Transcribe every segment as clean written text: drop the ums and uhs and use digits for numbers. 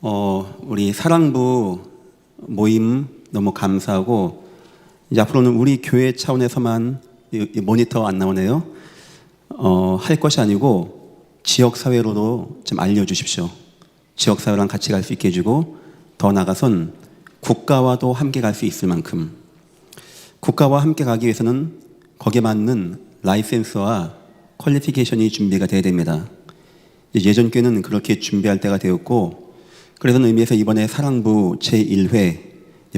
우리 사랑부 모임 너무 감사하고, 이제 앞으로는 우리 교회 차원에서만 이 모니터 안 나오네요. 할 것이 아니고 지역사회로도 좀 알려주십시오. 지역사회랑 같이 갈 수 있게 해주고, 더 나아가선 국가와도 함께 갈 수 있을 만큼, 국가와 함께 가기 위해서는 거기에 맞는 라이센스와 퀄리피케이션이 준비가 돼야 됩니다. 예전 교회는 그렇게 준비할 때가 되었고, 그래서 의미에서 이번에 사랑부 제1회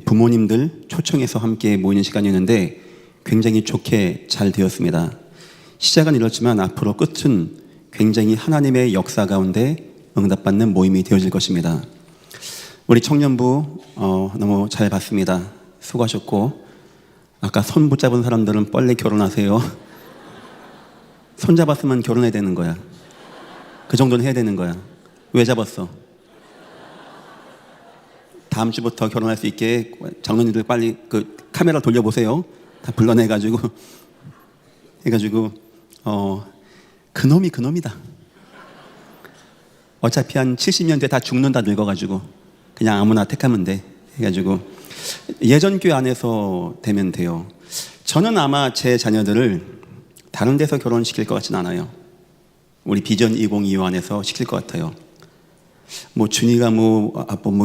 부모님들 초청해서 함께 모이는 시간이었는데 굉장히 좋게 잘 되었습니다. 시작은 이렇지만 앞으로 끝은 굉장히 하나님의 역사 가운데 응답받는 모임이 되어질 것입니다. 우리 청년부 너무 잘 봤습니다. 수고하셨고, 아까 손 붙잡은 사람들은 빨리 결혼하세요. 손 잡았으면 결혼해야 되는 거야. 그 정도는 해야 되는 거야. 왜 잡았어? 다음 주부터 결혼할 수 있게 장로님들 빨리 그 카메라 돌려보세요. 다 불러내가지고 그놈이다. 어차피 한 70년 뒤에 다 죽는다 늙어가지고 그냥 아무나 택하면 돼. 해가지고 예전 교회 안에서 되면 돼요. 저는 아마 제 자녀들을 다른 데서 결혼시킬 것 같진 않아요. 우리 비전 2025 안에서 시킬 것 같아요. 뭐 준이가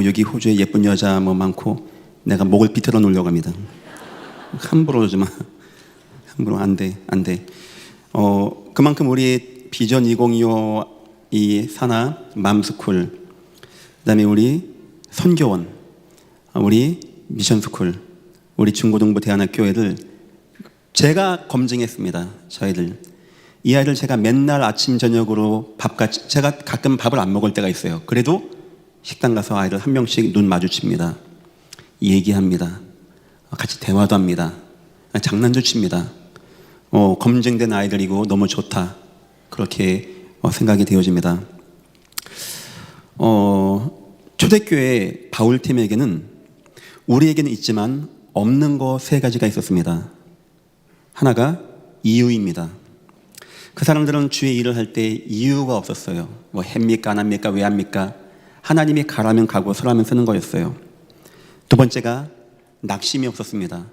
여기 호주에 예쁜 여자 많고 내가 목을 비틀어 놓으려고 합니다. 함부로 오지 마. 함부로 안 돼. 그만큼 우리 비전 2025 이 사나 맘스쿨, 그다음에 우리 선교원, 우리 미션스쿨, 우리 중고등부 대안학교회를 제가 검증했습니다. 저희들 이 아이들 제가 맨날 아침 저녁으로 밥같이, 제가 가끔 밥을 안 먹을 때가 있어요. 그래도 식당 가서 아이들 한 명씩 눈 마주칩니다. 얘기합니다. 같이 대화도 합니다. 장난도 칩니다. 검증된 아이들이고 너무 좋다. 그렇게 생각이 되어집니다. 초대교회 바울팀에게는 우리에게는 있지만 없는 거 3가지가 있었습니다. 하나가 이유입니다. 그 사람들은 주의 일을 할 때 이유가 없었어요. 뭐 합니까 안 합니까 왜 합니까? 하나님이 가라면 가고 서라면 쓰는 거였어요. 두 번째가 낙심이 없었습니다.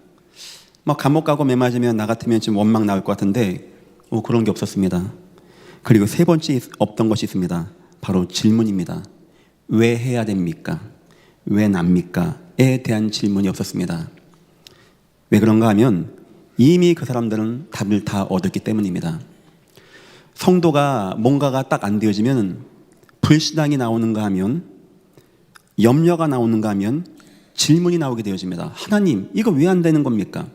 감옥 가고 매 맞으면 나 같으면 지금 원망 나올 것 같은데 그런 게 없었습니다. 그리고 3번째 없던 것이 있습니다. 바로 질문입니다. 왜 해야 됩니까? 왜 납니까? 에 대한 질문이 없었습니다. 왜 그런가 하면 이미 그 사람들은 답을 다 얻었기 때문입니다. 성도가 뭔가가 딱 안 되어지면 불신앙이 나오는가 하면, 염려가 나오는가 하면 질문이 나오게 되어집니다. 하나님, 이거 왜 안 되는 겁니까?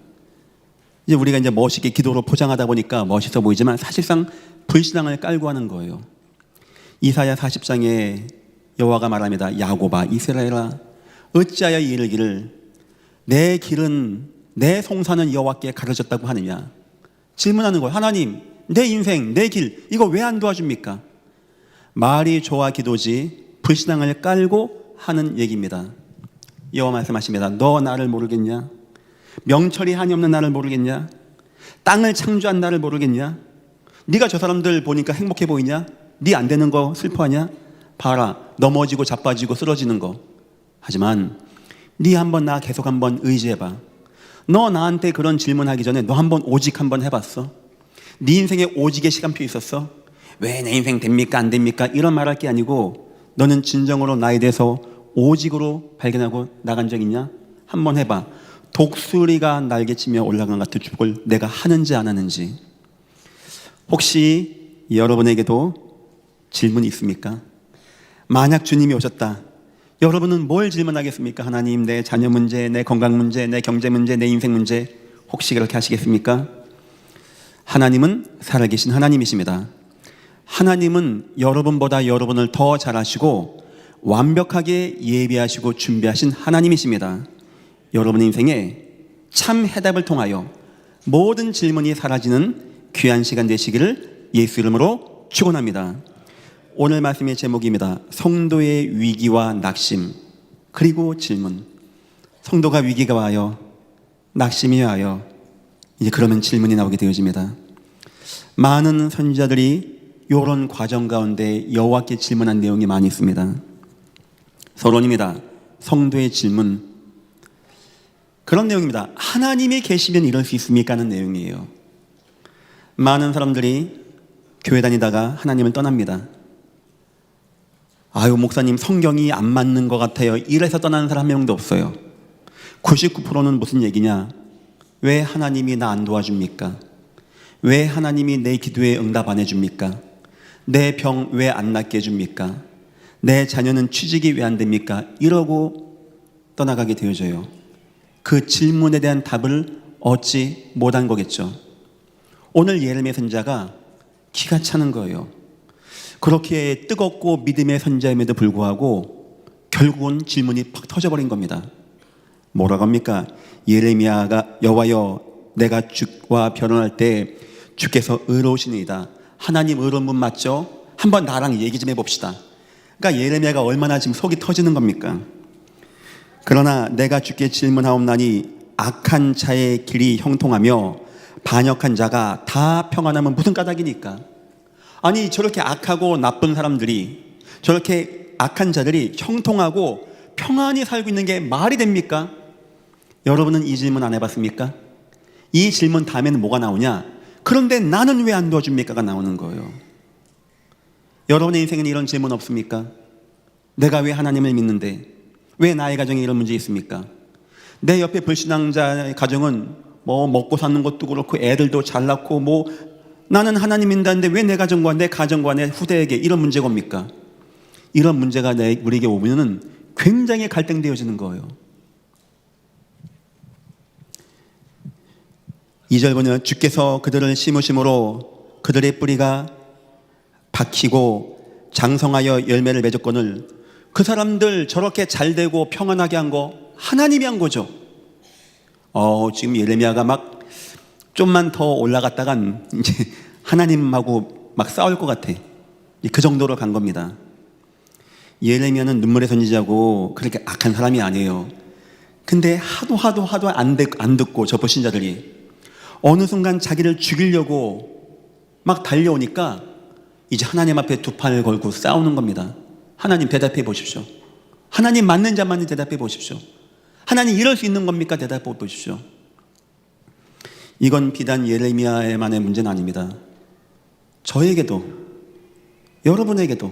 이제 우리가 멋있게 기도로 포장하다 보니까 멋있어 보이지만 사실상 불신앙을 깔고 하는 거예요. 이사야 40장에 여호와가 말합니다. 야곱아, 이스라엘아, 어찌하여 이르기를 내 길은, 내 송사는 여호와께 가려졌다고 하느냐. 질문하는 거예요. 하나님, 내 인생, 내 길, 이거 왜 안 도와줍니까? 말이 좋아 기도지 불신앙을 깔고 하는 얘기입니다. 여호와 말씀하십니다. 너 나를 모르겠냐? 명철이 한이 없는 나를 모르겠냐? 땅을 창조한 나를 모르겠냐? 네가 저 사람들 보니까 행복해 보이냐? 네 안 되는 거 슬퍼하냐? 봐라, 넘어지고 자빠지고 쓰러지는 거. 하지만 네 한번 나 계속 한번 의지해봐. 너 나한테 그런 질문하기 전에 너 한번 오직 한번 해봤어? 네 인생에 오직의 시간표 있었어? 왜 내 인생 됩니까 안 됩니까? 이런 말할 게 아니고 너는 진정으로 나에 대해서 오직으로 발견하고 나간 적 있냐? 한번 해봐. 독수리가 날개치며 올라간 것 같은 축복을 내가 하는지 안 하는지. 혹시 여러분에게도 질문이 있습니까? 만약 주님이 오셨다, 여러분은 뭘 질문하겠습니까? 하나님, 내 자녀 문제, 내 건강 문제, 내 경제 문제, 내 인생 문제, 혹시 그렇게 하시겠습니까? 하나님은 살아계신 하나님이십니다. 하나님은 여러분보다 여러분을 더 잘 아시고 완벽하게 예비하시고 준비하신 하나님이십니다. 여러분의 인생에 참 해답을 통하여 모든 질문이 사라지는 귀한 시간 되시기를 예수 이름으로 축원합니다. 오늘 말씀의 제목입니다. 성도의 위기와 낙심, 그리고 질문. 성도가 위기가 와요. 낙심이 와요. 이제 그러면 질문이 나오게 되어집니다. 많은 선지자들이 이런 과정 가운데 여호와께 질문한 내용이 많이 있습니다. 서론입니다. 성도의 질문. 그런 내용입니다. 하나님이 계시면 이럴 수 있습니까? 하는 내용이에요. 많은 사람들이 교회 다니다가 하나님을 떠납니다. 아유, 목사님 성경이 안 맞는 것 같아요. 이래서 떠나는 사람 한 명도 없어요. 99%는 무슨 얘기냐? 왜 하나님이 나 안 도와줍니까? 왜 하나님이 내 기도에 응답 안 해줍니까? 내 병 왜 안 낫게 해줍니까? 내 자녀는 취직이 왜 안 됩니까? 이러고 떠나가게 되어져요. 그 질문에 대한 답을 얻지 못한 거겠죠. 오늘 예레미야 선지자가 기가 차는 거예요. 그렇게 뜨겁고 믿음의 선지자임에도 불구하고 결국은 질문이 팍 터져버린 겁니다. 뭐라고 합니까? 예레미야가 여호와여 내가 주와 변론할 때 주께서 의로우시니이다. 하나님 의로운 분 맞죠? 한번 나랑 얘기 좀 해봅시다. 그러니까 예레미야가 얼마나 지금 속이 터지는 겁니까? 그러나 내가 주께 질문하옵나니 악한 자의 길이 형통하며 반역한 자가 다 평안하면 무슨 까닭이니까? 아니 저렇게 악하고 나쁜 사람들이, 저렇게 악한 자들이 형통하고 평안히 살고 있는 게 말이 됩니까? 여러분은 이 질문 안 해봤습니까? 이 질문 다음에는 뭐가 나오냐? 그런데 나는 왜 안 도와줍니까가 나오는 거예요. 여러분의 인생에는 이런 질문 없습니까? 내가 왜 하나님을 믿는데 왜 나의 가정에 이런 문제 있습니까? 내 옆에 불신앙자의 가정은 뭐 먹고 사는 것도 그렇고 애들도 잘 낳고 뭐 나는 하나님 믿는다는데 왜 내 가정과 내 가정과 내 후대에게 이런 문제가 옵니까? 이런 문제가 우리에게 오면은 굉장히 갈등되어지는 거예요. 2절 보면 주께서 그들을 심으심으로 그들의 뿌리가 박히고 장성하여 열매를 맺었거늘 그 사람들 저렇게 잘되고 평안하게 한 거 하나님이 한 거죠. 지금 예레미야가 막 좀만 더 올라갔다간 이제 하나님하고 막 싸울 것 같아. 그 정도로 간 겁니다. 예레미야는 눈물의 선지자고 그렇게 악한 사람이 아니에요. 근데 하도 안 듣고 저 불신자들이 어느 순간 자기를 죽이려고 막 달려오니까 이제 하나님 앞에 두 팔을 걸고 싸우는 겁니다. 하나님 대답해 보십시오. 하나님 맞는 자만이 대답해 보십시오. 하나님 이럴 수 있는 겁니까? 대답해 보십시오. 이건 비단 예레미야만의 문제는 아닙니다. 저에게도 여러분에게도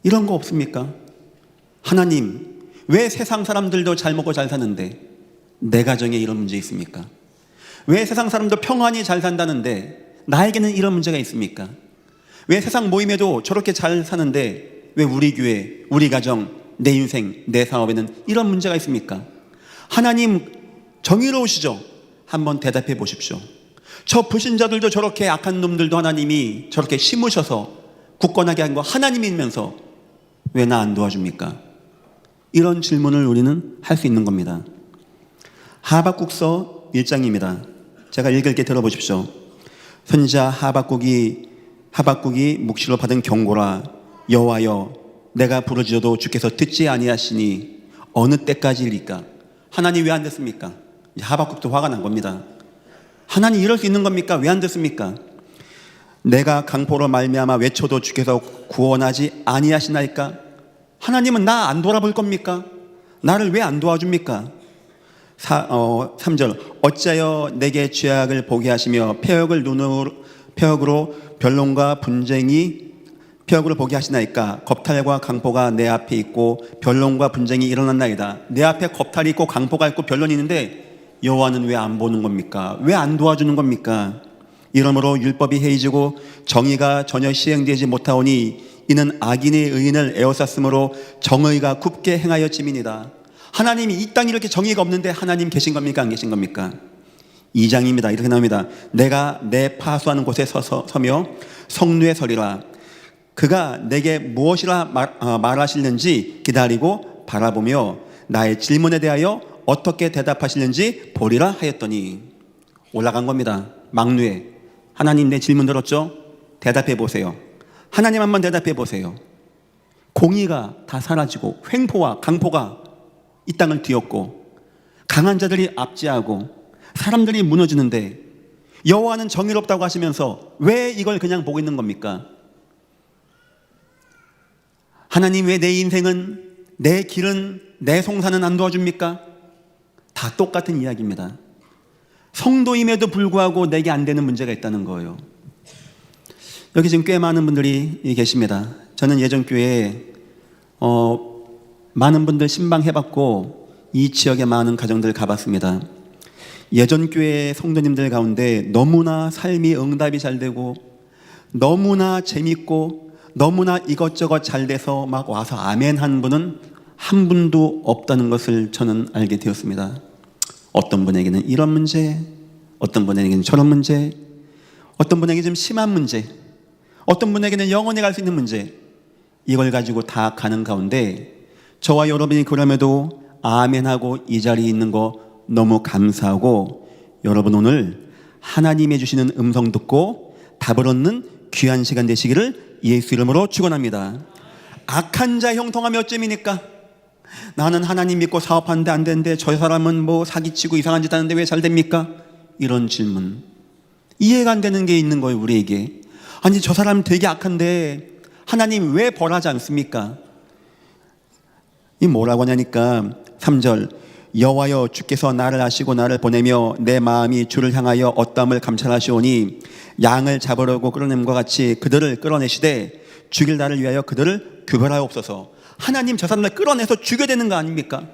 이런 거 없습니까? 하나님 왜 세상 사람들도 잘 먹고 잘 사는데 내 가정에 이런 문제 있습니까? 왜 세상 사람도 평안히 잘 산다는데 나에게는 이런 문제가 있습니까? 왜 세상 모임에도 저렇게 잘 사는데 왜 우리 교회, 우리 가정, 내 인생, 내 사업에는 이런 문제가 있습니까? 하나님 정의로우시죠? 한번 대답해 보십시오. 저 불신자들도 저렇게 악한 놈들도 하나님이 저렇게 심으셔서 굳건하게 한 거 하나님이면서 왜 나 안 도와줍니까? 이런 질문을 우리는 할 수 있는 겁니다. 하박국서 1장입니다. 제가 읽을게 들어보십시오. 선지자 하박국이 묵시로 받은 경고라. 여호와여 내가 부르짖어도 주께서 듣지 아니하시니 어느 때까지일까? 하나님 왜 안 듣습니까? 하박국도 화가 난 겁니다. 하나님 이럴 수 있는 겁니까? 왜 안 듣습니까? 내가 강포로 말미암아 외쳐도 주께서 구원하지 아니하시나이까? 하나님은 나 안 돌아볼 겁니까? 나를 왜 안 도와줍니까? 3절 어찌하여 내게 죄악을 보게 하시며 폐역으로 변론과 분쟁이 폐역으로 보게 하시나이까? 겁탈과 강포가 내 앞에 있고 변론과 분쟁이 일어났나이다. 내 앞에 겁탈이 있고 강포가 있고 변론이 있는데 여호와는 왜 안 보는 겁니까? 왜 안 도와주는 겁니까? 이러므로 율법이 해이지고 정의가 전혀 시행되지 못하오니 이는 악인의 의인을 에워쌌으므로 정의가 굽게 행하였음이니이다. 하나님이 이 땅에 이렇게 정의가 없는데 하나님 계신 겁니까? 안 계신 겁니까? 2장입니다. 이렇게 나옵니다. 내가 내 파수하는 곳에 서며 성루에 서리라. 그가 내게 무엇이라 말하시는지 기다리고 바라보며 나의 질문에 대하여 어떻게 대답하시는지 보리라 하였더니 올라간 겁니다. 망루에. 하나님 내 질문 들었죠? 대답해 보세요. 하나님 한번 대답해 보세요. 공의가 다 사라지고 횡포와 강포가 이 땅을 뒤엎고 강한 자들이 압제하고 사람들이 무너지는데 여호와는 정의롭다고 하시면서 왜 이걸 그냥 보고 있는 겁니까? 하나님 왜 내 인생은 내 길은, 내 송사는 안 도와줍니까? 다 똑같은 이야기입니다. 성도임에도 불구하고 내게 안 되는 문제가 있다는 거예요. 여기 지금 꽤 많은 분들이 계십니다. 저는 예전 교회에 많은 분들 신방해봤고 이 지역의 많은 가정들 가봤습니다. 예전 교회 성도님들 가운데 너무나 삶이 응답이 잘 되고 너무나 재밌고 너무나 이것저것 잘 돼서 막 와서 아멘 한 분은 한 분도 없다는 것을 저는 알게 되었습니다. 어떤 분에게는 이런 문제, 어떤 분에게는 저런 문제, 어떤 분에게는 좀 심한 문제, 어떤 분에게는 영원히 갈 수 있는 문제, 이걸 가지고 다 가는 가운데 저와 여러분이 그럼에도 아멘하고 이 자리에 있는 거 너무 감사하고, 여러분 오늘 하나님이 주시는 음성 듣고 답을 얻는 귀한 시간 되시기를 예수 이름으로 축원합니다. 악한 자 형통함이 어쯤이니까? 나는 하나님 믿고 사업하는데 안 되는데 저 사람은 뭐 사기치고 이상한 짓 하는데 왜 잘 됩니까? 이런 질문, 이해가 안 되는 게 있는 거예요. 우리에게 아니 저 사람 되게 악한데 하나님 왜 벌하지 않습니까? 이 뭐라고 하냐니까 3절, 여호와여 주께서 나를 아시고 나를 보내며 내 마음이 주를 향하여 어떠함을 감찰하시오니 양을 잡으려고 끌어냄과 같이 그들을 끌어내시되 죽일 나를 위하여 그들을 규별하옵소서. 하나님 저 사람을 끌어내서 죽여야 되는 거 아닙니까?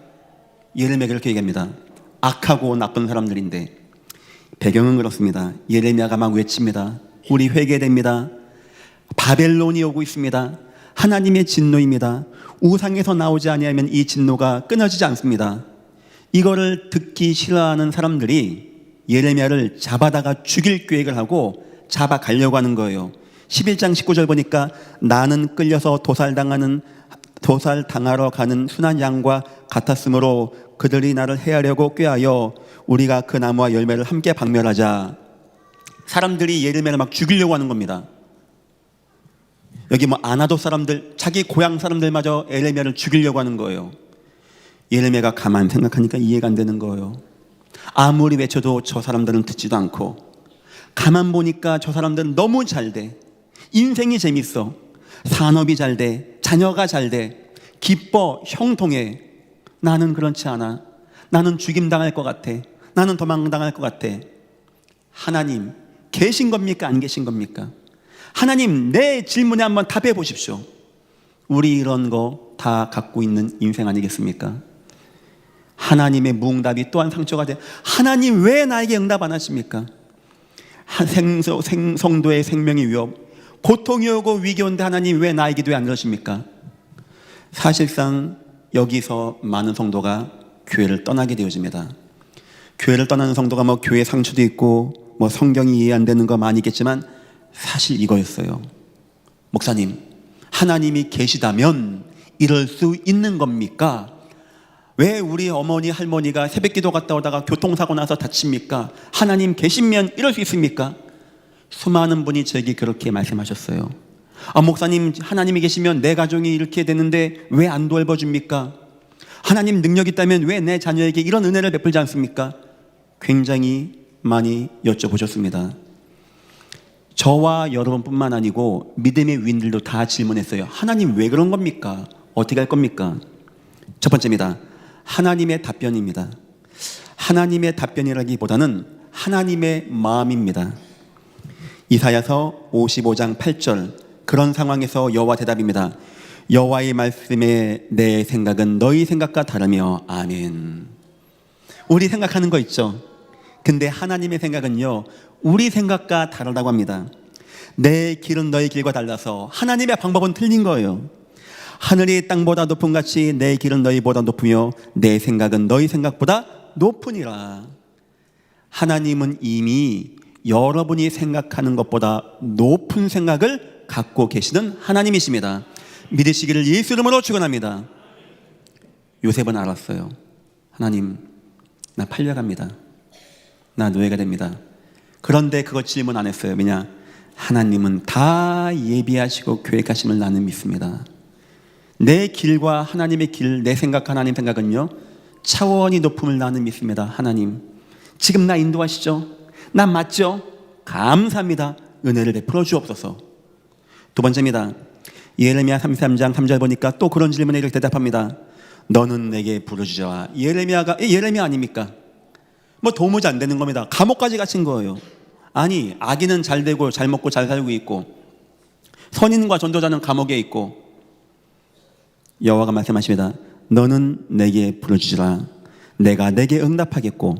예레미야가 이렇게 얘기합니다. 악하고 나쁜 사람들인데. 배경은 그렇습니다. 예레미야가 막 외칩니다. 우리 회개됩니다. 바벨론이 오고 있습니다. 하나님의 진노입니다. 우상에서 나오지 아니하면 이 진노가 끊어지지 않습니다. 이거를 듣기 싫어하는 사람들이 예레미야를 잡아다가 죽일 계획을 하고 잡아가려고 하는 거예요. 11장 19절 보니까 나는 끌려서 도살당하러 가는 순한 양과 같았으므로 그들이 나를 해하려고 꾀하여 우리가 그 나무와 열매를 함께 박멸하자. 사람들이 예레미야를 막 죽이려고 하는 겁니다. 여기 뭐 아나도 사람들, 자기 고향 사람들마저 예레미야를 죽이려고 하는 거예요. 예레미야가 가만 생각하니까 이해가 안 되는 거예요. 아무리 외쳐도 저 사람들은 듣지도 않고, 가만 보니까 저 사람들은 너무 잘 돼. 인생이 재밌어. 산업이 잘 돼. 자녀가 잘 돼. 기뻐. 형통해. 나는 그렇지 않아. 나는 죽임당할 것 같아. 나는 도망당할 것 같아. 하나님 계신 겁니까? 안 계신 겁니까? 하나님 내 질문에 한번 답해 보십시오. 우리 이런 거 다 갖고 있는 인생 아니겠습니까? 하나님의 무응답이 또한 상처가 돼. 하나님 왜 나에게 응답 안 하십니까? 성도의 생명이 위협, 고통이 오고 위기 오는데 하나님 왜 나에게 왜 안 그러십니까? 사실상 여기서 많은 성도가 교회를 떠나게 되어집니다. 교회를 떠나는 성도가 뭐 교회 상처도 있고 뭐 성경이 이해 안 되는 거 많이 있겠지만 사실 이거였어요. 목사님, 하나님이 계시다면 이럴 수 있는 겁니까? 왜 우리 어머니 할머니가 새벽기도 갔다 오다가 교통사고 나서 다칩니까? 하나님 계시면 이럴 수 있습니까? 수많은 분이 저에게 그렇게 말씀하셨어요. 목사님 하나님이 계시면 내 가정이 이렇게 되는데 왜 안 돌봐줍니까? 하나님 능력 있다면 왜 내 자녀에게 이런 은혜를 베풀지 않습니까? 굉장히 많이 여쭤보셨습니다. 저와 여러분뿐만 아니고 믿음의 위인들도 다 질문했어요. 하나님 왜 그런 겁니까? 어떻게 할 겁니까? 첫 번째입니다. 하나님의 답변입니다. 하나님의 답변이라기보다는 하나님의 마음입니다. 이사야서 55장 8절, 그런 상황에서 여호와 대답입니다. 여호와의 말씀에 내 생각은 너희 생각과 다르며 아멘. 우리 생각하는 거 있죠? 근데 하나님의 생각은요, 우리 생각과 다르다고 합니다. 내 길은 너희 길과 달라서 하나님의 방법은 틀린 거예요. 하늘이 땅보다 높은 같이 내 길은 너희보다 높으며 내 생각은 너희 생각보다 높으니라. 하나님은 이미 여러분이 생각하는 것보다 높은 생각을 갖고 계시는 하나님이십니다. 믿으시기를 예수 이름으로 축원합니다. 요셉은 알았어요. 하나님, 나 팔려갑니다. 나 노예가 됩니다. 그런데 그거 질문 안 했어요. 왜냐? 하나님은 다 예비하시고 계획하심을 나는 믿습니다. 내 길과 하나님의 길, 내 생각 하나님 생각은요, 차원이 높음을 나는 믿습니다. 하나님 지금 나 인도하시죠? 나 맞죠? 감사합니다. 은혜를 베풀어 주옵소서. 두 번째입니다. 예레미야 33장 3절 보니까 또 그런 질문에 이렇게 대답합니다. 너는 내게 부르짖어라. 예레미야 아닙니까? 뭐 도무지 안 되는 겁니다. 감옥까지 갇힌 거예요. 아니, 아기는 잘 되고 잘 먹고 잘 살고 있고 선인과 전도자는 감옥에 있고 여호와가 말씀하십니다. 너는 내게 부르짖으라. 내가 내게 응답하겠고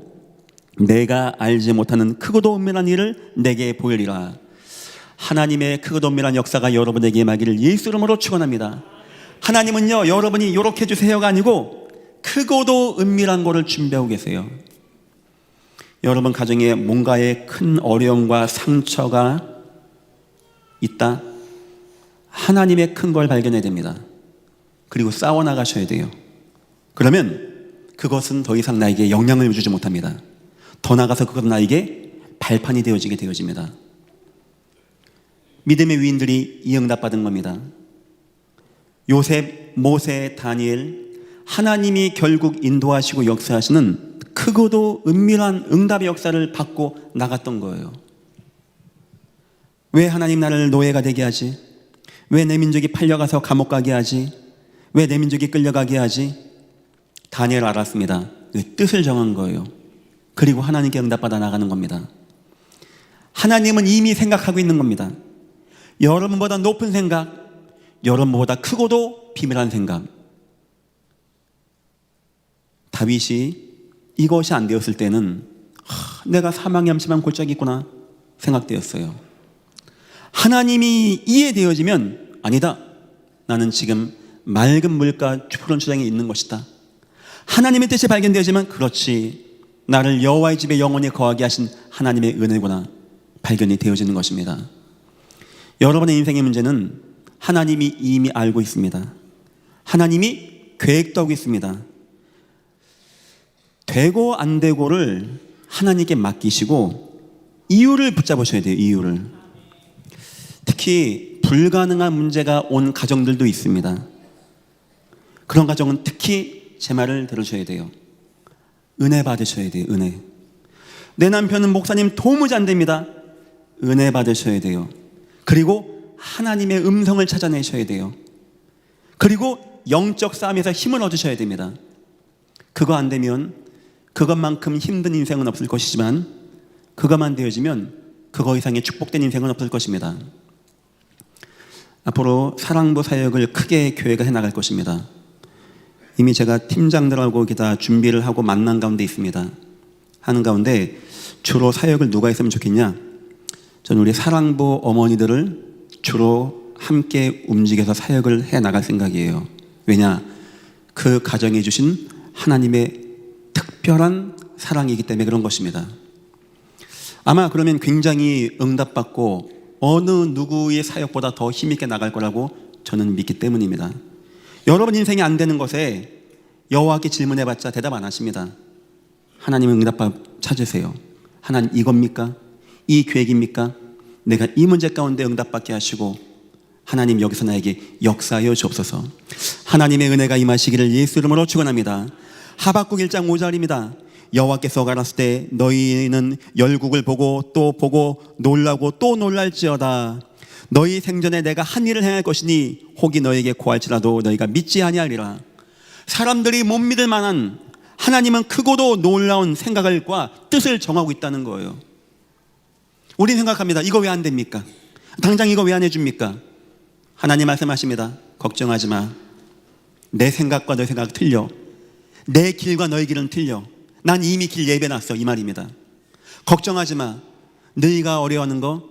내가 알지 못하는 크고도 은밀한 일을 내게 보이리라. 하나님의 크고도 은밀한 역사가 여러분에게 임하기를 예수 이름으로 축원합니다. 하나님은요, 여러분이 요렇게 해주세요가 아니고 크고도 은밀한 거를 준비하고 계세요. 여러분 가정에 뭔가에 큰 어려움과 상처가 있다? 하나님의 큰 걸 발견해야 됩니다. 그리고 싸워나가셔야 돼요. 그러면 그것은 더 이상 나에게 영향을 주지 못합니다. 더 나아가서 그것은 나에게 발판이 되어집니다. 믿음의 위인들이 이 응답받은 겁니다. 요셉, 모세, 다니엘, 하나님이 결국 인도하시고 역사하시는 크고도 은밀한 응답의 역사를 받고 나갔던 거예요. 왜 하나님 나를 노예가 되게 하지? 왜 내 민족이 팔려가서 감옥 가게 하지? 왜 내 민족이 끌려가게 하지? 다니엘 알았습니다. 뜻을 정한 거예요. 그리고 하나님께 응답받아 나가는 겁니다. 하나님은 이미 생각하고 있는 겁니다. 여러분보다 높은 생각, 여러분보다 크고도 비밀한 생각. 다윗이 이것이 안 되었을 때는 내가 사망의 암심한 골짜기 있구나 생각되었어요. 하나님이 이해되어지면 아니다, 나는 지금 맑은 물가 푸른 초장에 있는 것이다. 하나님의 뜻이 발견되어지면 그렇지, 나를 여호와의 집에 영원히 거하게 하신 하나님의 은혜구나 발견이 되어지는 것입니다. 여러분의 인생의 문제는 하나님이 이미 알고 있습니다. 하나님이 계획도 하고 있습니다. 되고 안 되고를 하나님께 맡기시고 이유를 붙잡으셔야 돼요. 이유를. 특히 불가능한 문제가 온 가정들도 있습니다. 그런 가정은 특히 제 말을 들으셔야 돼요. 은혜 받으셔야 돼요. 은혜. 내 남편은 목사님 도무지 안 됩니다. 은혜 받으셔야 돼요. 그리고 하나님의 음성을 찾아내셔야 돼요. 그리고 영적 싸움에서 힘을 얻으셔야 됩니다. 그거 안 되면 그것만큼 힘든 인생은 없을 것이지만 그것만 되어지면 그거 이상의 축복된 인생은 없을 것입니다. 앞으로 사랑부 사역을 크게 교회가 해나갈 것입니다. 이미 제가 팀장들하고 다 준비를 하고 만난 가운데 있습니다. 하는 가운데 주로 사역을 누가 했으면 좋겠냐? 저는 우리 사랑부 어머니들을 주로 함께 움직여서 사역을 해나갈 생각이에요. 왜냐? 그 가정에 주신 하나님의 특별한 사랑이기 때문에 그런 것입니다. 아마 그러면 굉장히 응답받고 어느 누구의 사역보다 더 힘있게 나갈 거라고 저는 믿기 때문입니다. 여러분 인생이 안 되는 것에 여호와께 질문해봤자 대답 안 하십니다. 하나님의 응답 찾으세요. 하나님 이겁니까? 이 계획입니까? 내가 이 문제 가운데 응답받게 하시고 하나님 여기서 나에게 역사하여 주옵소서. 하나님의 은혜가 임하시기를 예수 이름으로 축원합니다. 하박국 1장 5절입니다. 여호와께서 가라사대 때 너희는 열국을 보고 또 보고 놀라고 또 놀랄지어다. 너희 생전에 내가 한 일을 행할 것이니 혹이 너희에게 고할지라도 너희가 믿지 아니하리라. 사람들이 못 믿을 만한 하나님은 크고도 놀라운 생각과 뜻을 정하고 있다는 거예요. 우린 생각합니다. 이거 왜 안 됩니까? 당장 이거 왜 안 해줍니까? 하나님 말씀하십니다. 걱정하지 마. 내 생각과 너의 생각 틀려. 내 길과 너의 길은 틀려. 난 이미 길 예배놨어, 이 말입니다. 걱정하지 마. 너희가 어려워하는 거,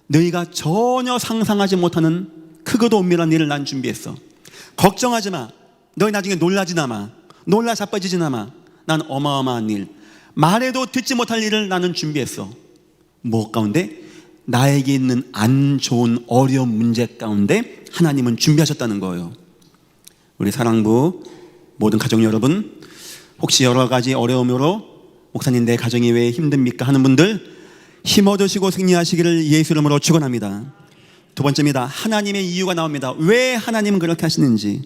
너희가 전혀 상상하지 못하는 크고도 은밀한 일을 난 준비했어. 걱정하지 마. 너희 나중에 놀라지나 마. 놀라 자빠지지나 마. 난 어마어마한 일, 말해도 듣지 못할 일을 나는 준비했어. 무엇 가운데? 나에게 있는 안 좋은 어려운 문제 가운데 하나님은 준비하셨다는 거예요. 우리 사랑부 모든 가족 여러분, 혹시 여러 가지 어려움으로 목사님 내 가정이 왜 힘듭니까 하는 분들 힘 얻으시고 승리하시기를 예수 이름으로 축원합니다. 두 번째입니다. 하나님의 이유가 나옵니다. 왜 하나님은 그렇게 하시는지.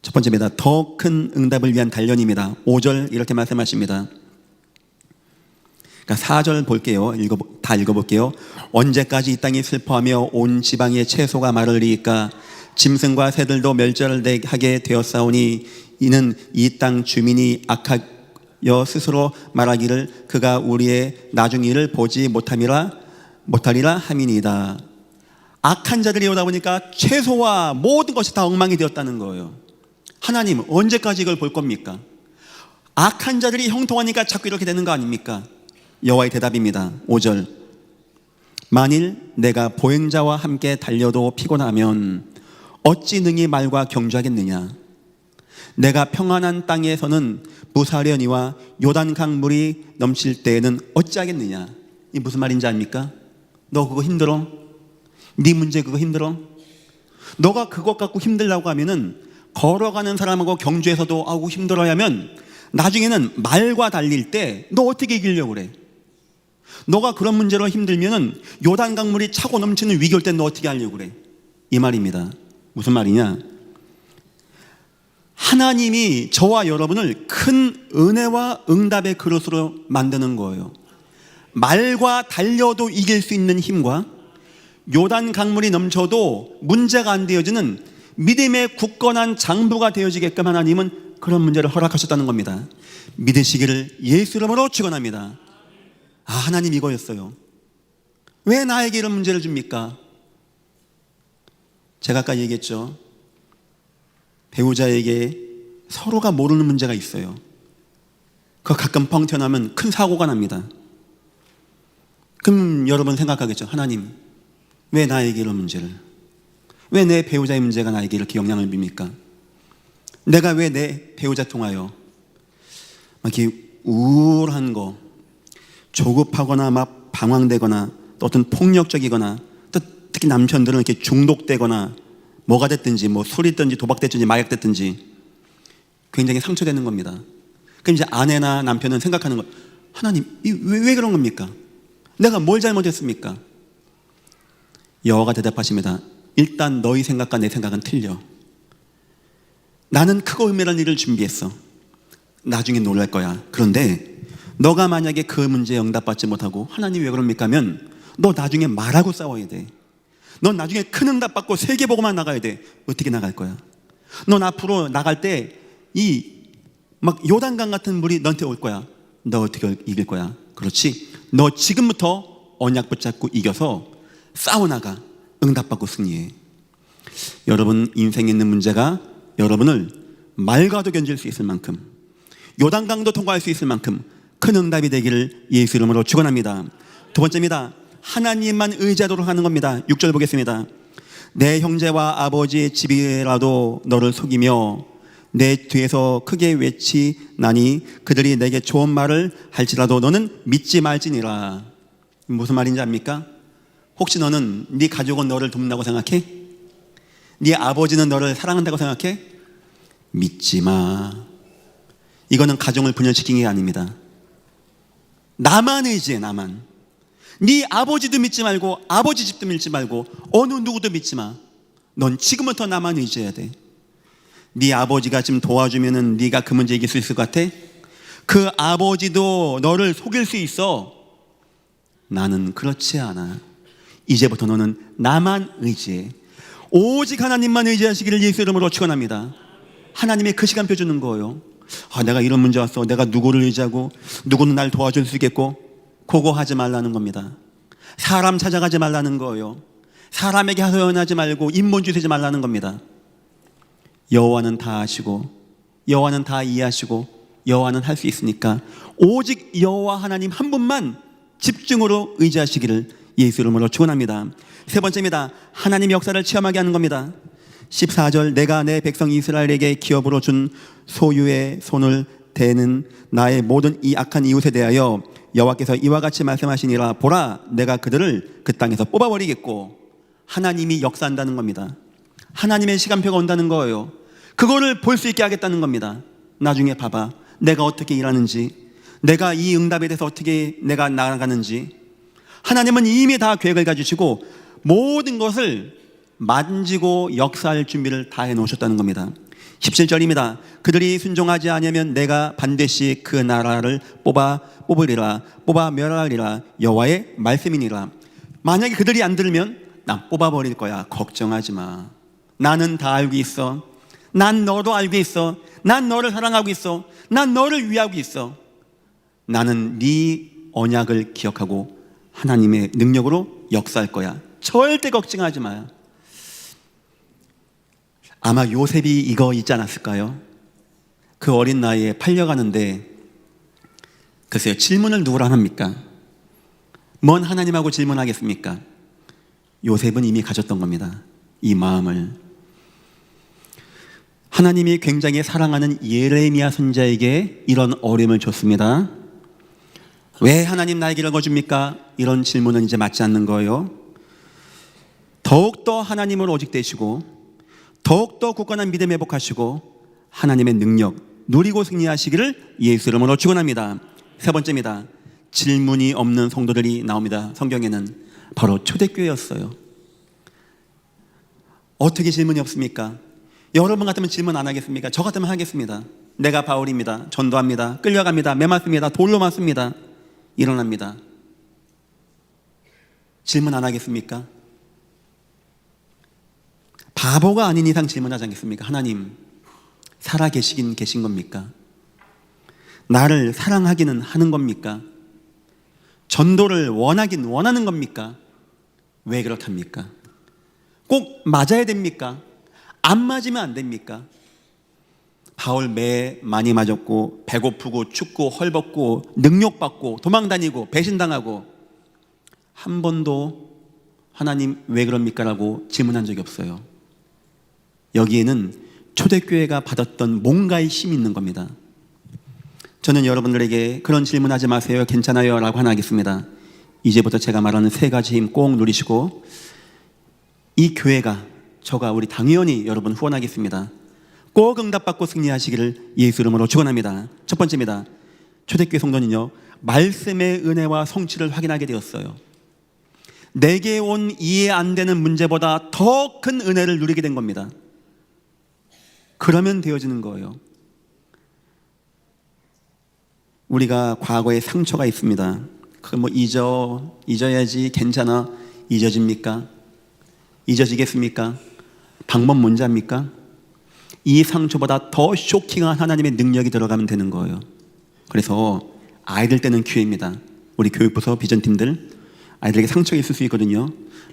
첫 번째입니다. 더 큰 응답을 위한 단련입니다. 5절 이렇게 말씀하십니다. 그러니까 4절 볼게요. 다 읽어볼게요. 언제까지 이 땅이 슬퍼하며 온 지방의 채소가 마르리까? 짐승과 새들도 멸절하게 되었사오니 이는 이 땅 주민이 악하여 스스로 말하기를 그가 우리의 나중일을 보지 못하리라 함이니이다. 악한 자들이 오다 보니까 채소와 모든 것이 다 엉망이 되었다는 거예요. 하나님 언제까지 이걸 볼 겁니까? 악한 자들이 형통하니까 자꾸 이렇게 되는 거 아닙니까? 여호와의 대답입니다. 5절. 만일 내가 보행자와 함께 달려도 피곤하면 어찌 능히 말과 경주하겠느냐? 내가 평안한 땅에서는 무사려니와 요단강 물이 넘칠 때에는 어찌하겠느냐? 이 무슨 말인지 압니까? 너 그거 힘들어? 네 문제 그거 힘들어? 너가 그것 갖고 힘들다고 하면은 걸어가는 사람하고 경주에서도 아우 힘들어야 하면 나중에는 말과 달릴 때 너 어떻게 이기려고 그래? 너가 그런 문제로 힘들면은 요단 강물이 차고 넘치는 위기 올 때 너 어떻게 하려고 그래? 이 말입니다. 무슨 말이냐? 하나님이 저와 여러분을 큰 은혜와 응답의 그릇으로 만드는 거예요. 말과 달려도 이길 수 있는 힘과 요단 강물이 넘쳐도 문제가 안 되어지는 믿음의 굳건한 장부가 되어지게끔 하나님은 그런 문제를 허락하셨다는 겁니다. 믿으시기를 예수 이름으로 축원합니다. 아, 하나님 이거였어요. 왜 나에게 이런 문제를 줍니까? 제가 아까 얘기했죠. 배우자에게 서로가 모르는 문제가 있어요. 그거 가끔 펑 튀어나오면 큰 사고가 납니다. 그럼 여러분 생각하겠죠. 하나님 왜 나에게 이런 문제를, 왜 내 배우자의 문제가 나에게 이렇게 영향을 밉니까? 내가 왜 내 배우자 통하여 막 이렇게 우울한 거, 조급하거나 막 방황되거나 또 어떤 폭력적이거나 또 특히 남편들은 이렇게 중독되거나 뭐가 됐든지 뭐 술이든지 도박됐든지 마약됐든지 굉장히 상처되는 겁니다. 그럼 이제 아내나 남편은 생각하는 거, 하나님 왜 그런 겁니까? 내가 뭘 잘못했습니까? 여호와가 대답하십니다. 일단 너희 생각과 내 생각은 틀려. 나는 크고 은밀한 일을 준비했어. 나중에 놀랄 거야. 그런데 너가 만약에 그 문제에 응답받지 못하고 하나님 왜 그럽니까 하면 너 나중에 말하고 싸워야 돼. 넌 나중에 큰 응답받고 세계보고만 나가야 돼. 어떻게 나갈 거야? 넌 앞으로 나갈 때 이 막 요단강 같은 물이 너한테 올 거야. 너 어떻게 이길 거야? 그렇지. 너 지금부터 언약 붙잡고 이겨서 싸워나가. 응답받고 승리해. 여러분 인생에 있는 문제가 여러분을 말과도 견딜 수 있을 만큼, 요단강도 통과할 수 있을 만큼 큰 응답이 되기를 예수 이름으로 축원합니다. 두 번째입니다. 하나님만 의지하도록 하는 겁니다. 6절 보겠습니다. 내 형제와 아버지의 집이라도 너를 속이며 내 뒤에서 크게 외치나니 그들이 내게 좋은 말을 할지라도 너는 믿지 말지니라. 무슨 말인지 압니까? 혹시 너는 네 가족은 너를 돕는다고 생각해? 네 아버지는 너를 사랑한다고 생각해? 믿지 마. 이거는 가정을 분열시키는 게 아닙니다. 나만 의지해. 나만. 네 아버지도 믿지 말고 아버지 집도 믿지 말고 어느 누구도 믿지 마. 넌 지금부터 나만 의지해야 돼. 네 아버지가 지금 도와주면은 네가 그 문제 이길 수 있을 것 같아? 그 아버지도 너를 속일 수 있어. 나는 그렇지 않아. 이제부터 너는 나만 의지해. 오직 하나님만 의지하시기를 예수 이름으로 축원합니다. 하나님의 그 시간표 주는 거예요. 내가 이런 문제 왔어. 내가 누구를 의지하고 누구는 날 도와줄 수 있겠고, 그거 하지 말라는 겁니다. 사람 찾아가지 말라는 거예요. 사람에게 하소연하지 말고 인본주의 되지 말라는 겁니다. 여호와는 다 아시고 여호와는 다 이해하시고 여호와는 할 수 있으니까 오직 여호와 하나님 한 분만 집중으로 의지하시기를 예수 이름으로 축원합니다. 세 번째입니다. 하나님 역사를 체험하게 하는 겁니다. 14절. 내가 내 백성 이스라엘에게 기업으로 준 소유의 손을 대는 나의 모든 이 악한 이웃에 대하여 여호와께서 이와 같이 말씀하시니라. 보라, 내가 그들을 그 땅에서 뽑아버리겠고. 하나님이 역사한다는 겁니다. 하나님의 시간표가 온다는 거예요. 그거를 볼 수 있게 하겠다는 겁니다. 나중에 봐봐. 내가 어떻게 일하는지, 내가 이 응답에 대해서 어떻게 내가 나아가는지. 하나님은 이미 다 계획을 가지시고 모든 것을 만지고 역사할 준비를 다 해놓으셨다는 겁니다. 17절입니다. 그들이 순종하지 않으면 내가 반드시 그 나라를 뽑으리라. 뽑아 멸하리라. 여호와의 말씀이니라. 만약에 그들이 안 들으면 난 뽑아버릴 거야. 걱정하지 마. 나는 다 알고 있어. 난 너도 알고 있어. 난 너를 사랑하고 있어. 난 너를 위하고 있어. 나는 네 언약을 기억하고 하나님의 능력으로 역사할 거야. 절대 걱정하지 마요. 아마 요셉이 이거 있지 않았을까요? 그 어린 나이에 팔려가는데 글쎄요, 질문을 누구랑 합니까? 뭔 하나님하고 질문하겠습니까? 요셉은 이미 가졌던 겁니다. 이 마음을. 하나님이 굉장히 사랑하는 예레미야 선지자에게 이런 어려움을 줬습니다. 왜 하나님 나에게 읽어줍니까? 이런 질문은 이제 맞지 않는 거예요. 더욱더 하나님을 오직 되시고 더욱더 굳건한 믿음 회복하시고 하나님의 능력 누리고 승리하시기를 예수 이름으로 축원합니다. 세 번째입니다. 질문이 없는 성도들이 나옵니다. 성경에는 바로 초대교회였어요. 어떻게 질문이 없습니까? 여러분 같으면 질문 안 하겠습니까? 저 같으면 하겠습니다. 내가 바울입니다. 전도합니다. 끌려갑니다. 매 맞습니다. 돌로 맞습니다. 일어납니다. 질문 안 하겠습니까? 바보가 아닌 이상 질문하지 않겠습니까? 하나님, 살아 계시긴 계신 겁니까? 나를 사랑하기는 하는 겁니까? 전도를 원하긴 원하는 겁니까? 왜 그렇답니까? 꼭 맞아야 됩니까? 안 맞으면 안 됩니까? 바울 매 많이 맞았고 배고프고 춥고 헐벗고 능욕받고 도망다니고 배신당하고 한 번도 하나님 왜 그럽니까? 라고 질문한 적이 없어요. 여기에는 초대교회가 받았던 뭔가의 힘이 있는 겁니다. 저는 여러분들에게 그런 질문하지 마세요. 괜찮아요 라고 하나 하겠습니다. 이제부터 제가 말하는 세 가지 힘 꼭 누리시고 이 교회가 저가 우리 당연히 여러분 후원하겠습니다. 꼭 응답받고 승리하시기를 예수 이름으로 축원합니다. 첫 번째입니다. 초대교회 성도는요, 말씀의 은혜와 성취를 확인하게 되었어요. 내게 온 이해 안 되는 문제보다 더 큰 은혜를 누리게 된 겁니다. 그러면 되어지는 거예요. 우리가 과거에 상처가 있습니다. 그걸 뭐 잊어야지, 괜찮아. 잊어집니까? 잊어지겠습니까? 방법 뭔지 압니까? 이 상처보다 더 쇼킹한 하나님의 능력이 들어가면 되는 거예요. 그래서 아이들 때는 기회입니다. 우리 교육부서 비전팀들 아이들에게 상처가 있을 수 있거든요.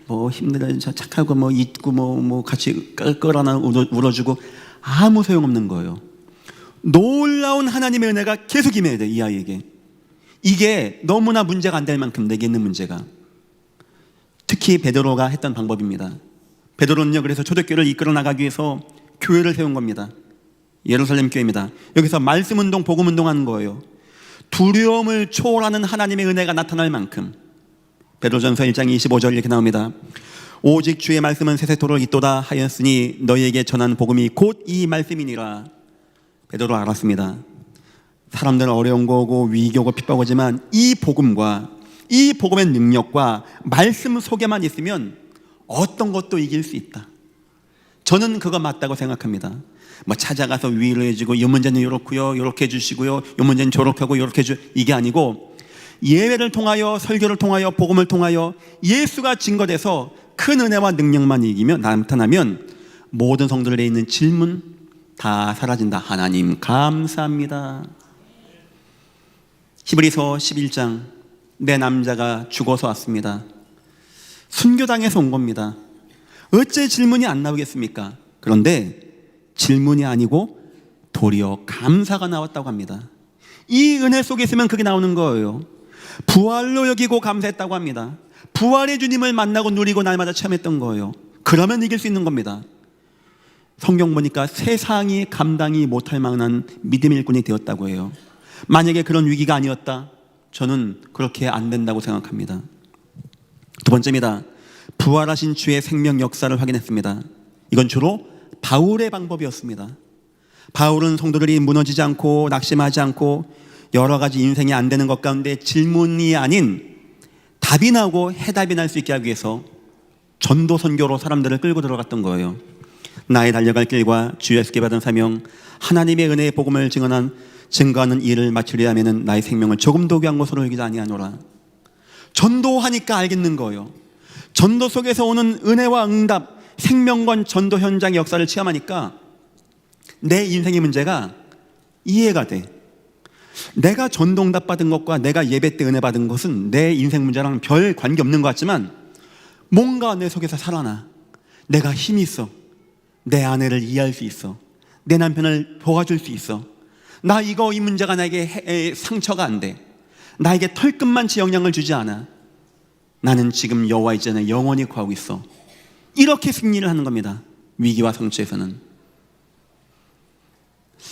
뭐 힘들어 착하고 뭐 잊고 뭐 같이 끌어나 울어주고 아무 소용없는 거예요. 놀라운 하나님의 은혜가 계속 임해야 돼, 이 아이에게. 이게 너무나 문제가 안 될 만큼 내게 있는 문제가. 특히 베드로가 했던 방법입니다. 베드로는요, 그래서 초대교회를 이끌어 나가기 위해서 교회를 세운 겁니다. 예루살렘 교회입니다. 여기서 말씀 운동, 복음 운동하는 거예요. 두려움을 초월하는 하나님의 은혜가 나타날 만큼. 베드로전서 1장 25절 이렇게 나옵니다. 오직 주의 말씀은 세세토록 있도다 하였으니 너희에게 전한 복음이 곧 이 말씀이니라. 베드로 알았습니다. 사람들은 어려운 거고 위기고 핍박이지만 이 복음과 이 복음의 능력과 말씀 속에만 있으면 어떤 것도 이길 수 있다. 저는 그거 맞다고 생각합니다. 뭐 찾아가서 위로해주고 이 문제는 이렇고요, 이렇게 해주시고요, 이 문제는 저렇게 하고 이렇게 이게 아니고 예배를 통하여 설교를 통하여 복음을 통하여 예수가 증거돼서 큰 은혜와 능력만 이기면 나타나면 모든 성도들에 있는 질문 다 사라진다. 하나님 감사합니다. 히브리서 11장 내 남자가 죽어서 왔습니다. 순교당해서 온 겁니다. 어째 질문이 안 나오겠습니까? 그런데 질문이 아니고 도리어 감사가 나왔다고 합니다. 이 은혜 속에 있으면 그게 나오는 거예요. 부활로 여기고 감사했다고 합니다. 부활의 주님을 만나고 누리고 날마다 체험했던 거예요. 그러면 이길 수 있는 겁니다. 성경 보니까 세상이 감당이 못할 만한 믿음의 일꾼이 되었다고 해요. 만약에 그런 위기가 아니었다, 저는 그렇게 안 된다고 생각합니다. 두 번째입니다. 부활하신 주의 생명 역사를 확인했습니다. 이건 주로 바울의 방법이었습니다. 바울은 성도들이 무너지지 않고 낙심하지 않고 여러 가지 인생이 안 되는 것 가운데 질문이 아닌 답이 나오고 해답이 날 수 있게 하기 위해서 전도 선교로 사람들을 끌고 들어갔던 거예요. 나의 달려갈 길과 주 예수께 받은 사명, 하나님의 은혜의 복음을 증거하는 일을 마치려 하면은 나의 생명을 조금도 귀한 것으로 여기지 아니하노라. 전도하니까 알겠는 거예요. 전도 속에서 오는 은혜와 응답, 생명권 전도 현장의 역사를 체험하니까 내 인생의 문제가 이해가 돼. 내가 전도응답 받은 것과 내가 예배 때 은혜 받은 것은 내 인생 문제랑 별 관계없는 것 같지만 뭔가 내 속에서 살아나. 내가 힘이 있어. 내 아내를 이해할 수 있어. 내 남편을 도와줄 수 있어. 나 이 문제가 나에게 상처가 안 돼. 나에게 털끝만치 영향을 주지 않아. 나는 지금 여호와 있잖아 영원히 구하고 있어. 이렇게 승리를 하는 겁니다. 위기와 상처에서는.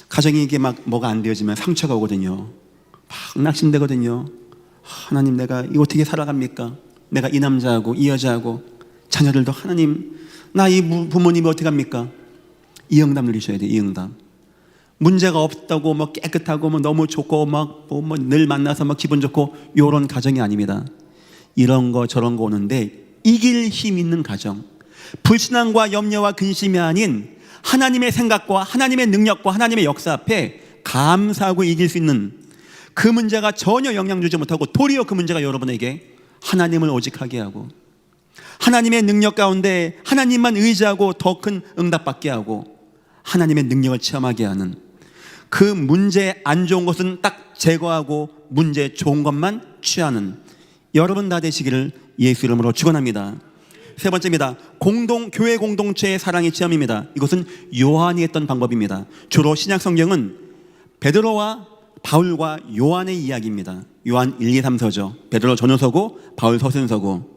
가정이 이게 막 뭐가 안 되어지면 상처가 오거든요. 막 낙심되거든요. 하나님, 내가 이거 어떻게 살아갑니까? 내가 이 남자하고 이 여자하고 자녀들도 하나님, 나 이 부모님이 어떻게 합니까? 이 응답 누리셔야 돼. 이 응답. 문제가 없다고 뭐 깨끗하고 뭐 너무 좋고 막 뭐 늘 만나서 막 기분 좋고 요런 가정이 아닙니다. 이런 거 저런 거 오는데 이길 힘 있는 가정, 불신앙과 염려와 근심이 아닌 하나님의 생각과 하나님의 능력과 하나님의 역사 앞에 감사하고 이길 수 있는 그 문제가 전혀 영향 주지 못하고 도리어 그 문제가 여러분에게 하나님을 오직하게 하고 하나님의 능력 가운데 하나님만 의지하고 더 큰 응답받게 하고 하나님의 능력을 체험하게 하는 그 문제 안 좋은 것은 딱 제거하고 문제 좋은 것만 취하는 여러분 다 되시기를 예수 이름으로 축원합니다. 세 번째입니다. 교회 공동체의 사랑의 체험입니다. 이것은 요한이 했던 방법입니다. 주로 신약 성경은 베드로와 바울과 요한의 이야기입니다. 요한 1, 2, 3서죠. 베드로 전후서고 바울 서신서고.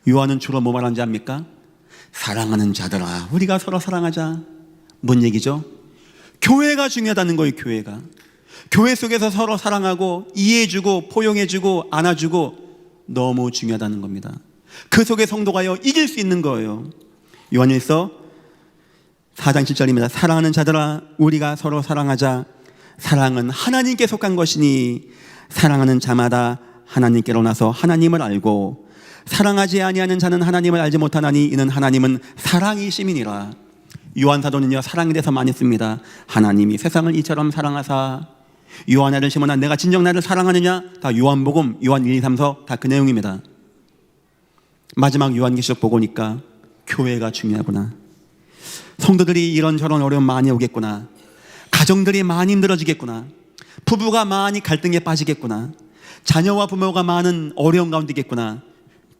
요한은 주로 뭐 말하는지 압니까? 사랑하는 자들아, 우리가 서로 사랑하자. 뭔 얘기죠? 교회가 중요하다는 거예요. 교회가. 교회 속에서 서로 사랑하고 이해해주고 포용해주고 안아주고 너무 중요하다는 겁니다. 그 속에 성도가요 이길 수 있는 거예요. 요한일서 4장 7절입니다. 사랑하는 자들아, 우리가 서로 사랑하자. 사랑은 하나님께 속한 것이니 사랑하는 자마다 하나님께로 나서 하나님을 알고 사랑하지 아니하는 자는 하나님을 알지 못하나니 이는 하나님은 사랑이심이니라. 요한 사도는요 사랑에 대해서 많이 씁니다. 하나님이 세상을 이처럼 사랑하사. 요한아를 시몬아, 내가 진정 나를 사랑하느냐? 다 요한복음, 요한 1, 2, 3서 다 그 내용입니다. 마지막 요한계시록 보고 오니까 교회가 중요하구나. 성도들이 이런저런 어려움 많이 오겠구나. 가정들이 많이 힘들어지겠구나. 부부가 많이 갈등에 빠지겠구나. 자녀와 부모가 많은 어려움 가운데 있겠구나.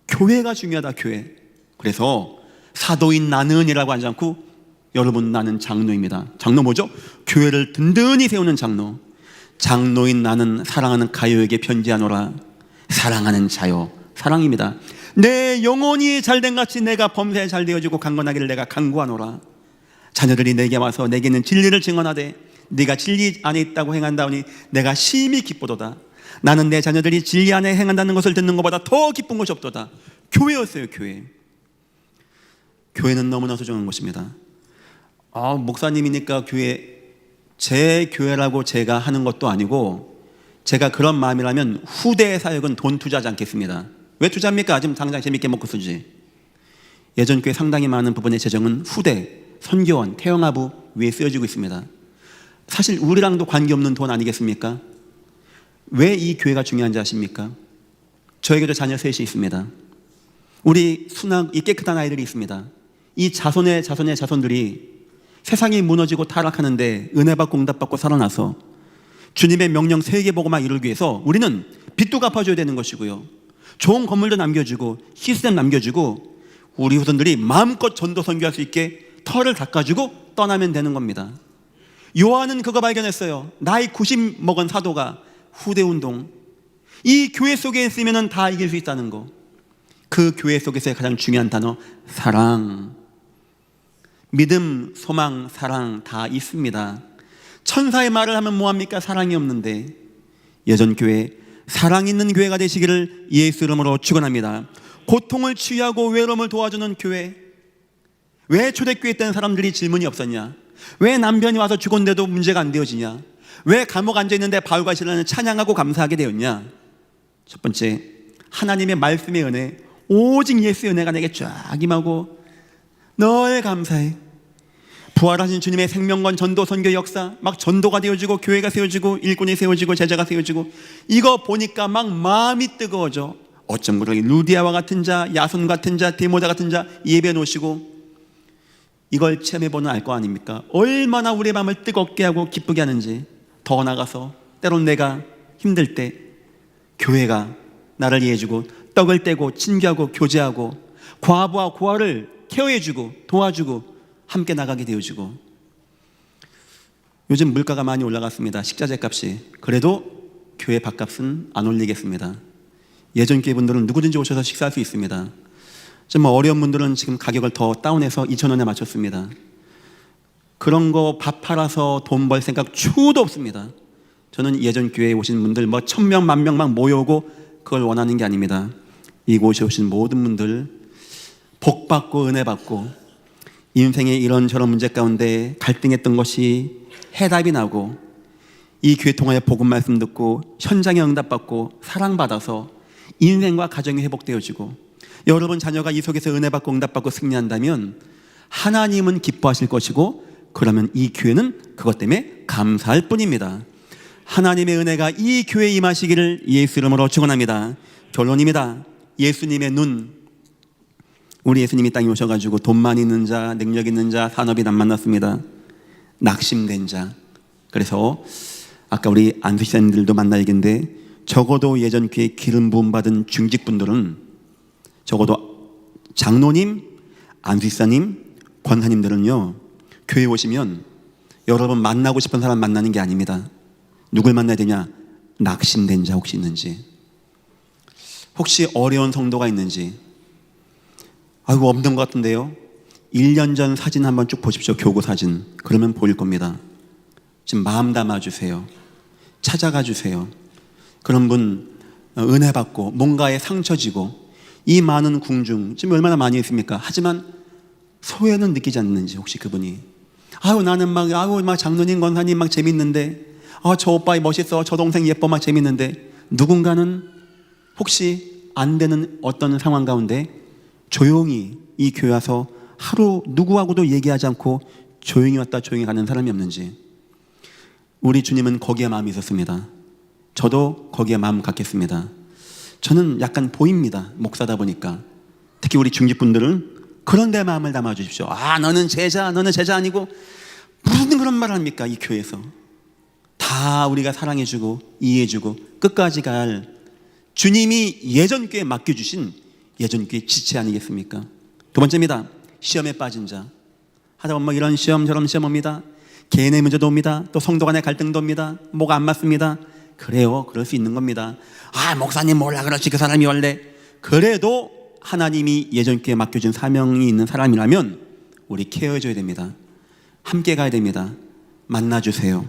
교회가 중요하다. 교회. 그래서 사도인 나는이라고 하지 않고 여러분 나는 장로입니다. 장로 뭐죠? 교회를 든든히 세우는 장로. 장로인 나는 사랑하는 가요에게 편지하노라. 사랑하는 자요. 사랑입니다. 내 영혼이 잘된 같이 내가 범사에 잘 되어지고 강건하기를 내가 간구하노라. 자녀들이 내게 와서 내게는 진리를 증언하되 네가 진리 안에 있다고 행한다오니 내가 심히 기쁘도다. 나는 내 자녀들이 진리 안에 행한다는 것을 듣는 것보다 더 기쁜 것이 없도다. 교회였어요. 교회. 교회는 너무나 소중한 것입니다. 목사님이니까 제 교회라고 제가 하는 것도 아니고, 제가 그런 마음이라면 후대의 사역은 돈 투자하지 않겠습니다. 왜 투자합니까? 지금 당장 재밌게 먹고 쓰지. 예전 교회 상당히 많은 부분의 재정은 후대, 선교원, 태영아부 위에 쓰여지고 있습니다. 사실 우리랑도 관계없는 돈 아니겠습니까? 왜 이 교회가 중요한지 아십니까? 저에게도 자녀 셋이 있습니다. 우리 이 깨끗한 아이들이 있습니다. 이 자손들이 세상이 무너지고 타락하는데 은혜 받고 응답 받고 살아나서 주님의 명령 세계 복음화 이루기 위해서 우리는 빚도 갚아줘야 되는 것이고요, 좋은 건물도 남겨주고 시스템 남겨주고 우리 후손들이 마음껏 전도 선교할 수 있게 털을 닦아주고 떠나면 되는 겁니다. 요한은 그거 발견했어요. 나이 90 먹은 사도가 후대운동, 이 교회 속에 있으면 다 이길 수 있다는 거. 그 교회 속에서의 가장 중요한 단어, 사랑. 믿음, 소망, 사랑 다 있습니다. 천사의 말을 하면 뭐합니까? 사랑이 없는데. 예전 교회, 사랑 있는 교회가 되시기를 예수 이름으로 축원합니다. 고통을 치유하고 외로움을 도와주는 교회. 왜 초대교회 있던 사람들이 질문이 없었냐? 왜 남편이 와서 죽었는데도 문제가 안 되어지냐? 왜 감옥 앉아있는데 바울과 실라는 찬양하고 감사하게 되었냐? 첫 번째, 하나님의 말씀의 은혜, 오직 예수의 은혜가 내게 쫙 임하고 늘 감사해. 부활하신 주님의 생명권 전도 선교 역사, 막 전도가 되어지고 교회가 세워지고 일꾼이 세워지고 제자가 세워지고, 이거 보니까 막 마음이 뜨거워져. 어쩜 그러게 루디아와 같은 자, 야손 같은 자, 디모데 같은 자 예배 놓으시고 이걸 체험해보는 알 거 아닙니까? 얼마나 우리의 마음을 뜨겁게 하고 기쁘게 하는지. 더 나가서 때론 내가 힘들 때 교회가 나를 이해해주고 떡을 떼고 친교하고 교제하고 과부와 고아를 케어해주고 도와주고 함께 나가게 되어주고. 요즘 물가가 많이 올라갔습니다. 식자재 값이. 그래도 교회 밥값은 안 올리겠습니다. 예전 교회 분들은 누구든지 오셔서 식사할 수 있습니다. 좀 어려운 분들은 지금 가격을 더 다운해서 2,000원에 맞췄습니다. 그런 거 밥 팔아서 돈 벌 생각 추도 없습니다. 저는 예전 교회에 오신 분들 1,000명, 10,000명 막 모여오고 그걸 원하는 게 아닙니다. 이곳에 오신 모든 분들 복 받고 은혜 받고 인생의 이런저런 문제 가운데 갈등했던 것이 해답이 나고 이 교회 통하여 복음 말씀 듣고 현장에 응답받고 사랑받아서 인생과 가정이 회복되어지고 여러분 자녀가 이 속에서 은혜 받고 응답받고 승리한다면 하나님은 기뻐하실 것이고 그러면 이 교회는 그것 때문에 감사할 뿐입니다. 하나님의 은혜가 이 교회에 임하시기를 예수 이름으로 축원합니다. 결론입니다. 예수님의 눈, 우리 예수님이 땅에 오셔가지고 돈만 있는 자, 능력 있는 자, 산업인 안 만났습니다. 낙심된 자. 그래서 아까 우리 안수시사님들도 만나 얘기인데 적어도 예전 교회 기름 부음 받은 중직분들은 적어도 장로님, 안수시사님, 권사님들은요 교회 오시면 여러분 만나고 싶은 사람 만나는 게 아닙니다. 누굴 만나야 되냐? 낙심된 자 혹시 있는지, 혹시 어려운 성도가 있는지. 아이고 없는 것 같은데요. 1년 전 사진 한번 쭉 보십시오. 교구 사진. 그러면 보일 겁니다. 지금 마음 담아주세요. 찾아가 주세요. 그런 분 은혜 받고 뭔가에 상처 지고 이 많은 궁중 지금 얼마나 많이 있습니까? 하지만 소외는 느끼지 않는지 혹시 그분이 아유 나는 막 장로님 권사님 막 재밌는데 저 오빠 멋있어 저 동생 예뻐 막 재밌는데 누군가는 혹시 안 되는 어떤 상황 가운데 조용히 이 교회 와서 하루 누구하고도 얘기하지 않고 조용히 왔다 조용히 가는 사람이 없는지. 우리 주님은 거기에 마음이 있었습니다. 저도 거기에 마음 갖겠습니다. 저는 약간 보입니다. 목사다 보니까. 특히 우리 중직분들은 그런 데 마음을 담아주십시오. 너는 제자 아니고 무슨 그런 말을 합니까? 이 교회에서 다 우리가 사랑해주고 이해해주고 끝까지 갈 주님이 예전 교회에 맡겨주신 예전 교회 지체 아니겠습니까? 두 번째입니다. 시험에 빠진 자. 하다 보면 이런 시험 저런 시험 옵니다. 개인의 문제도 옵니다. 또 성도 간의 갈등도 옵니다. 뭐가 안 맞습니다. 그래요. 그럴 수 있는 겁니다. 목사님 몰라 그렇지 그 사람이 원래. 그래도 하나님이 예전 교회에 맡겨준 사명이 있는 사람이라면 우리 케어해줘야 됩니다. 함께 가야 됩니다. 만나주세요.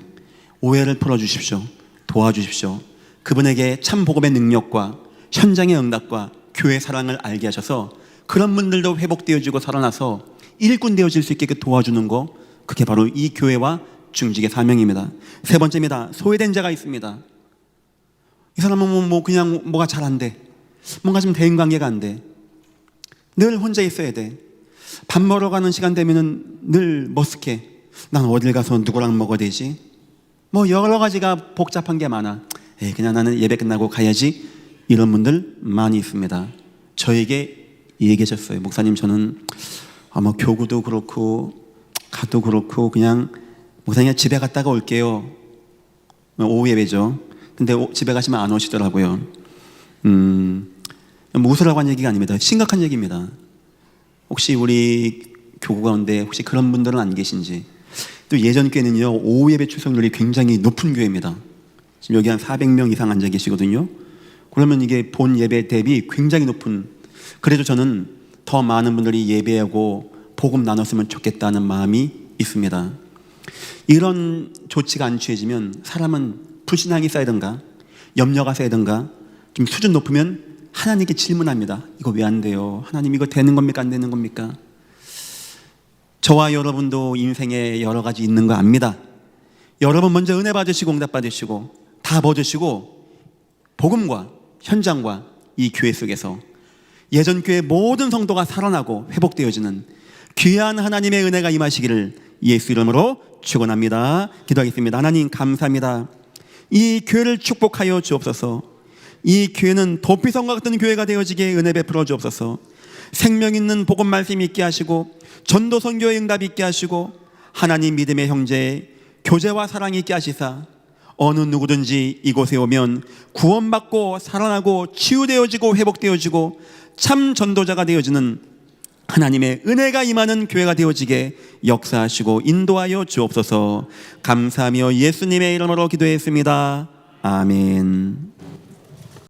오해를 풀어주십시오. 도와주십시오. 그분에게 참 복음의 능력과 현장의 응답과 교회 사랑을 알게 하셔서 그런 분들도 회복되어지고 살아나서 일꾼 되어질 수 있게 도와주는 거, 그게 바로 이 교회와 중직의 사명입니다. 세 번째입니다. 소외된 자가 있습니다. 이 사람은 그냥 뭐가 잘 안 돼. 뭔가 좀 대인관계가 안 돼. 늘 혼자 있어야 돼. 밥 먹으러 가는 시간 되면은 늘 머쓱해. 난 어딜 가서 누구랑 먹어야 되지? 여러 가지가 복잡한 게 많아. 그냥 나는 예배 끝나고 가야지. 이런 분들 많이 있습니다. 저에게 얘기하셨어요. 목사님 저는 교구도 그렇고 가도 그렇고 그냥 목사님 집에 갔다가 올게요. 오후 예배죠. 근데 집에 가시면 안 오시더라고요. 웃으라고 한 얘기가 아닙니다. 심각한 얘기입니다. 혹시 우리 교구 가운데 혹시 그런 분들은 안 계신지. 또 예전 교회는요 오후 예배 출석률이 굉장히 높은 교회입니다. 지금 여기 한 400명 이상 앉아 계시거든요. 그러면 이게 본 예배 대비 굉장히 높은. 그래도 저는 더 많은 분들이 예배하고 복음 나눴으면 좋겠다는 마음이 있습니다. 이런 조치가 안 취해지면 사람은 불신앙이 쌓이든가 염려가 쌓이든가 좀 수준 높으면 하나님께 질문합니다. 이거 왜 안 돼요? 하나님 이거 되는 겁니까? 안 되는 겁니까? 저와 여러분도 인생에 여러 가지 있는 거 압니다. 여러분 먼저 은혜 받으시고 응답 받으시고 다 받으시고 복음과 현장과 이 교회 속에서 예전 교회 모든 성도가 살아나고 회복되어지는 귀한 하나님의 은혜가 임하시기를 예수 이름으로 축원합니다. 기도하겠습니다. 하나님 감사합니다. 이 교회를 축복하여 주옵소서. 이 교회는 도피성과 같은 교회가 되어지게 은혜 베풀어 주옵소서. 생명 있는 복음 말씀 있게 하시고 전도 선교의 응답 있게 하시고 하나님 믿음의 형제 교제와 사랑이 있게 하시사 어느 누구든지 이곳에 오면 구원받고 살아나고 치유되어지고 회복되어지고 참 전도자가 되어지는 하나님의 은혜가 임하는 교회가 되어지게 역사하시고 인도하여 주옵소서. 감사하며 예수님의 이름으로 기도했습니다. 아멘.